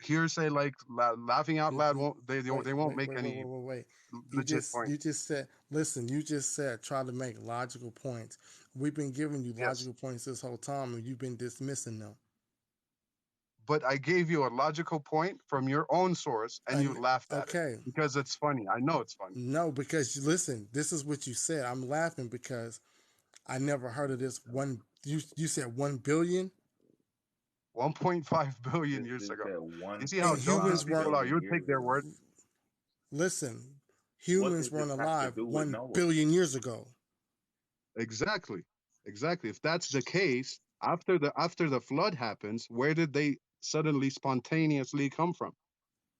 Speaker 2: hearsay, like laughing out
Speaker 3: You,
Speaker 2: loud
Speaker 3: you,
Speaker 2: won't
Speaker 3: wait,
Speaker 2: they won't
Speaker 3: wait,
Speaker 2: make
Speaker 3: wait, wait,
Speaker 2: any
Speaker 3: wait, wait, wait.
Speaker 2: legit
Speaker 3: You
Speaker 2: points.
Speaker 3: just said, listen, you just said, try to make logical points. We've been giving you
Speaker 2: Yes,
Speaker 3: logical points this whole time and you've been dismissing them.
Speaker 2: but I gave you a logical point from your own source, and you
Speaker 3: And
Speaker 2: laughed at it
Speaker 3: okay,
Speaker 2: because it's funny. I know it's funny.
Speaker 3: no, because listen, this is what you said. I'm laughing because I never heard of this one. You said 1 billion,
Speaker 2: 1.5 billion
Speaker 1: this.
Speaker 2: years
Speaker 1: This
Speaker 2: ago.
Speaker 1: said
Speaker 2: You see how
Speaker 3: and
Speaker 1: 1.5
Speaker 2: dumb these
Speaker 3: humans weren't.
Speaker 2: people are? You
Speaker 1: billion
Speaker 2: take
Speaker 1: years
Speaker 2: their
Speaker 1: ago.
Speaker 2: word.
Speaker 3: Listen,
Speaker 1: What
Speaker 3: humans
Speaker 1: does this
Speaker 3: weren't
Speaker 1: have to
Speaker 3: alive
Speaker 1: do with
Speaker 3: one
Speaker 1: Noah?
Speaker 3: billion years ago.
Speaker 2: Exactly. Exactly. If that's the case, after the flood happens, where did they suddenly spontaneously come from?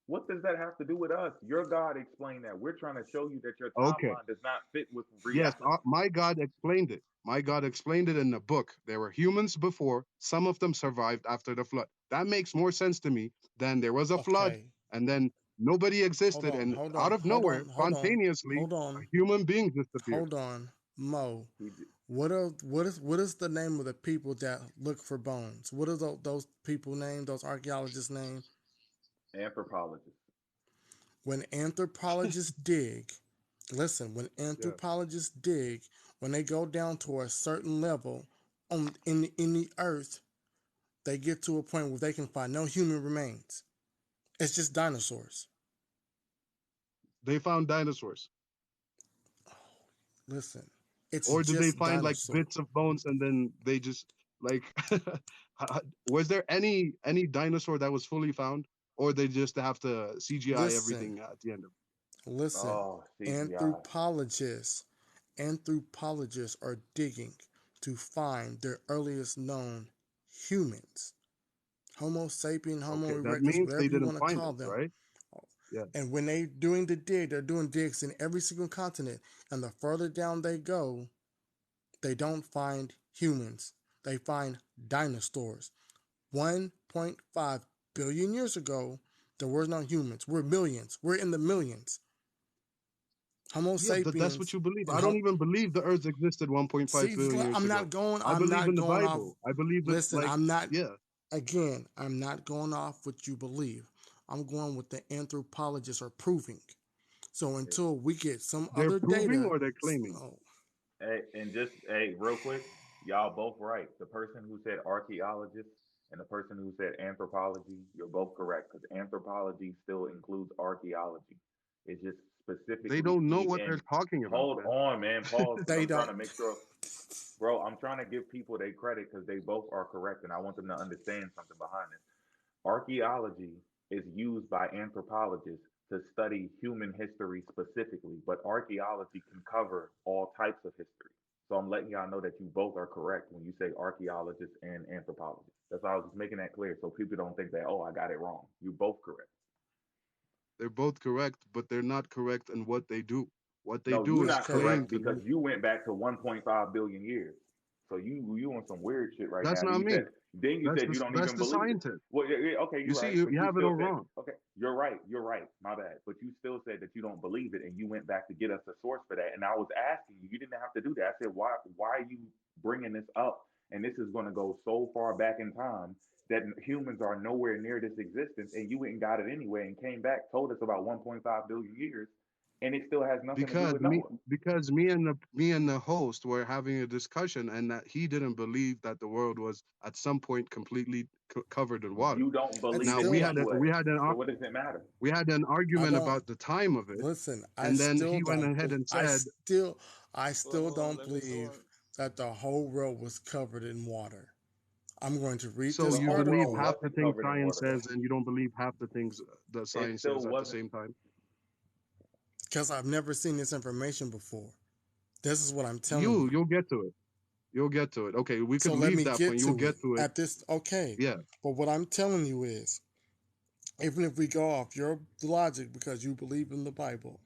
Speaker 1: What does that have to do with us? Your God explained that. We're trying to show you that your
Speaker 2: Okay.
Speaker 1: timeline does not fit with
Speaker 2: Yes,
Speaker 1: reality.
Speaker 2: my God explained it. My God explained it in the book. There were humans before, some of them survived after the flood. That makes more sense to me than there was a flood
Speaker 3: Okay,
Speaker 2: and then nobody
Speaker 3: hold
Speaker 2: existed,
Speaker 3: on,
Speaker 2: and
Speaker 3: hold
Speaker 2: out
Speaker 3: on,
Speaker 2: of
Speaker 3: hold
Speaker 2: nowhere,
Speaker 3: on, hold on,
Speaker 2: spontaneously,
Speaker 3: hold
Speaker 2: a
Speaker 3: on,
Speaker 2: human being disappeared.
Speaker 3: hold on, Mo.
Speaker 1: He d-
Speaker 3: What is the name of the people that look for bones? What are those people named? Those archaeologists named?
Speaker 1: anthropologist.
Speaker 3: When anthropologists dig, listen. When
Speaker 2: Yeah.
Speaker 3: anthropologists dig, when they go down to a certain level on in the earth, they get to a point where they can find no human remains. It's just dinosaurs.
Speaker 2: They found dinosaurs.
Speaker 3: Listen, it's
Speaker 2: Or did they
Speaker 3: just
Speaker 2: find like
Speaker 3: dinosaur.
Speaker 2: bits of bones and then they just like was there any dinosaur that was fully found, or they just have to CGI
Speaker 3: Listen,
Speaker 2: everything at the end of
Speaker 3: listen.
Speaker 1: Oh, CGI.
Speaker 3: Anthropologists Anthropologists are digging to find their earliest known humans, Homo sapien,
Speaker 2: it?
Speaker 3: Homo
Speaker 2: Okay, that
Speaker 3: erectus,
Speaker 2: means they
Speaker 3: whatever you
Speaker 2: didn't
Speaker 3: want to
Speaker 2: find
Speaker 3: call
Speaker 2: it,
Speaker 3: them.
Speaker 2: right? Yeah.
Speaker 3: And when they doing the dig, they're doing digs in every single continent. And the further down they go, they don't find humans. They find dinosaurs. 1.5 billion years ago, there were no humans. We're millions. We're in the millions. Homo
Speaker 2: Yeah, that's what
Speaker 3: sapiens
Speaker 2: you believe.
Speaker 3: and
Speaker 2: I don't even believe the Earth existed 1.5
Speaker 3: see,
Speaker 2: billion years
Speaker 3: I'm
Speaker 2: ago.
Speaker 3: not going.
Speaker 2: I
Speaker 3: I'm
Speaker 2: believe
Speaker 3: not
Speaker 2: in the
Speaker 3: going off.
Speaker 2: Bible. I believe it
Speaker 3: Listen,
Speaker 2: like
Speaker 3: I'm not.
Speaker 2: yeah.
Speaker 3: Again, I'm not going off what you believe. I'm going with the anthropologists are proving. So until we get some
Speaker 2: They're
Speaker 3: other
Speaker 2: proving
Speaker 3: data,
Speaker 2: or they're claiming.
Speaker 3: oh,
Speaker 1: Hey, and just hey, real quick, y'all both right. The person who said archaeologist and the person who said anthropology, you're both correct because anthropology still includes archaeology. It's just
Speaker 2: They
Speaker 1: specifically
Speaker 2: don't know what they're
Speaker 1: in.
Speaker 2: talking about,
Speaker 1: Hold
Speaker 2: man.
Speaker 1: on, man. Pause, because
Speaker 3: they
Speaker 1: I'm trying
Speaker 3: don't.
Speaker 1: to make sure, bro. I'm trying to give people their credit because they both are correct, and I want them to understand something behind this. Archaeology is used by anthropologists to study human history specifically, but archaeology can cover all types of history. So I'm letting y'all know that you both are correct when you say archaeologist and anthropologist. That's why I was just making that clear so people don't think that, oh, I got it wrong. You both correct.
Speaker 2: They're both correct, but they're not correct in what they do. What they
Speaker 1: No,
Speaker 2: do
Speaker 1: you're
Speaker 2: is
Speaker 1: not
Speaker 3: Okay,
Speaker 2: claim
Speaker 1: correct
Speaker 2: to
Speaker 1: because
Speaker 2: do.
Speaker 1: you went back to 1.5 billion years. So you on some weird shit right
Speaker 2: That's
Speaker 1: now.
Speaker 2: not me.
Speaker 1: Then you said you don't
Speaker 2: That's
Speaker 1: even
Speaker 2: the
Speaker 1: believe it.
Speaker 2: scientist.
Speaker 1: Well, okay,
Speaker 2: You
Speaker 1: you're
Speaker 2: see,
Speaker 1: right,
Speaker 2: you
Speaker 1: but you
Speaker 2: have it
Speaker 1: still
Speaker 2: all
Speaker 1: said
Speaker 2: wrong.
Speaker 1: okay. You're right, you're right. My bad. But you still said that you don't believe it, and you went back to get us a source for that. And I was asking you, you didn't have to do that. I said, why are you bringing this up? And this is going to go so far back in time that humans are nowhere near this existence, and you went and got it anyway, and came back, told us about 1.5 billion years, and it still has nothing to do with Noah.
Speaker 2: Because me and the host were having a discussion, and that he didn't believe that the world was at some point completely covered in water.
Speaker 1: You don't
Speaker 3: and
Speaker 1: believe
Speaker 2: Now
Speaker 1: it
Speaker 3: still,
Speaker 1: anyway.
Speaker 2: we had
Speaker 1: So what does it matter?
Speaker 2: an
Speaker 3: I
Speaker 2: argument
Speaker 3: don't
Speaker 2: about the time of it,
Speaker 3: listen. I
Speaker 2: and then
Speaker 3: still
Speaker 2: he went
Speaker 3: don't.
Speaker 2: ahead and
Speaker 3: I
Speaker 2: said,
Speaker 3: still, I
Speaker 4: Hold on,
Speaker 3: still
Speaker 4: hold on.
Speaker 3: don't
Speaker 4: Let me
Speaker 3: believe.
Speaker 4: go.
Speaker 3: that the whole world was covered in water. I'm going to read
Speaker 2: So
Speaker 3: this
Speaker 1: The
Speaker 2: you
Speaker 1: whole
Speaker 2: believe
Speaker 1: world
Speaker 3: article.
Speaker 2: half the
Speaker 1: wasn't
Speaker 2: things
Speaker 1: covered in
Speaker 2: science
Speaker 1: water, though.
Speaker 2: says, and you don't believe half the things that
Speaker 1: It
Speaker 2: science
Speaker 1: still
Speaker 2: says at the
Speaker 1: wasn't.
Speaker 2: same time?
Speaker 3: Because I've never seen this information before. This is what I'm telling
Speaker 2: You'll
Speaker 3: you.
Speaker 2: you'll get to it. You'll get to it. Okay, we
Speaker 3: So
Speaker 2: could
Speaker 3: let
Speaker 2: leave
Speaker 3: me
Speaker 2: that
Speaker 3: get
Speaker 2: point. You'll
Speaker 3: to
Speaker 2: get
Speaker 3: it
Speaker 2: to it.
Speaker 3: at this. Okay.
Speaker 2: Yeah.
Speaker 3: But what I'm telling you is, even if we go off your logic because you believe in the Bible,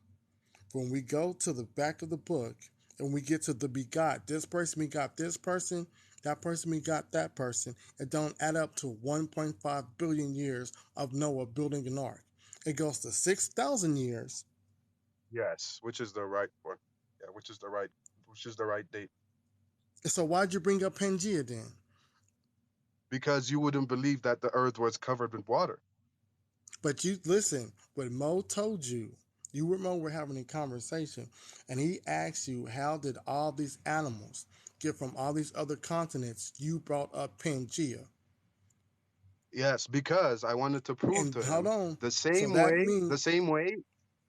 Speaker 3: when we go to the back of the book and we get to the begot, this person begot this person, that person begot that person, it don't add up to 1.5 billion years of Noah building an ark. It goes to 6,000 years.
Speaker 2: Yes, which is the right one. Yeah, which is the right date.
Speaker 3: So why'd you bring up Pangea then?
Speaker 2: Because you wouldn't believe that the earth was covered with water.
Speaker 3: But you listen, what Mo told you, you and Mo were having a conversation, and he asked you, how did all these animals get from all these other continents? You brought up Pangea.
Speaker 2: Yes, because I wanted to prove
Speaker 3: And
Speaker 2: to
Speaker 3: hold
Speaker 2: him
Speaker 3: on.
Speaker 2: the
Speaker 3: So
Speaker 2: same
Speaker 3: that
Speaker 2: way,
Speaker 3: means,
Speaker 2: the same way,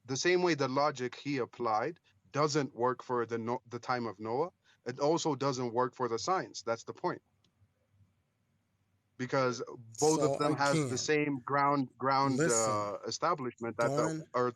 Speaker 2: the same way the logic he applied doesn't work for the time of Noah. It also doesn't work for the science. That's the point. Because both of
Speaker 3: so
Speaker 2: them has the
Speaker 3: again,
Speaker 2: same ground
Speaker 3: listen,
Speaker 2: establishment that the
Speaker 3: going
Speaker 2: earth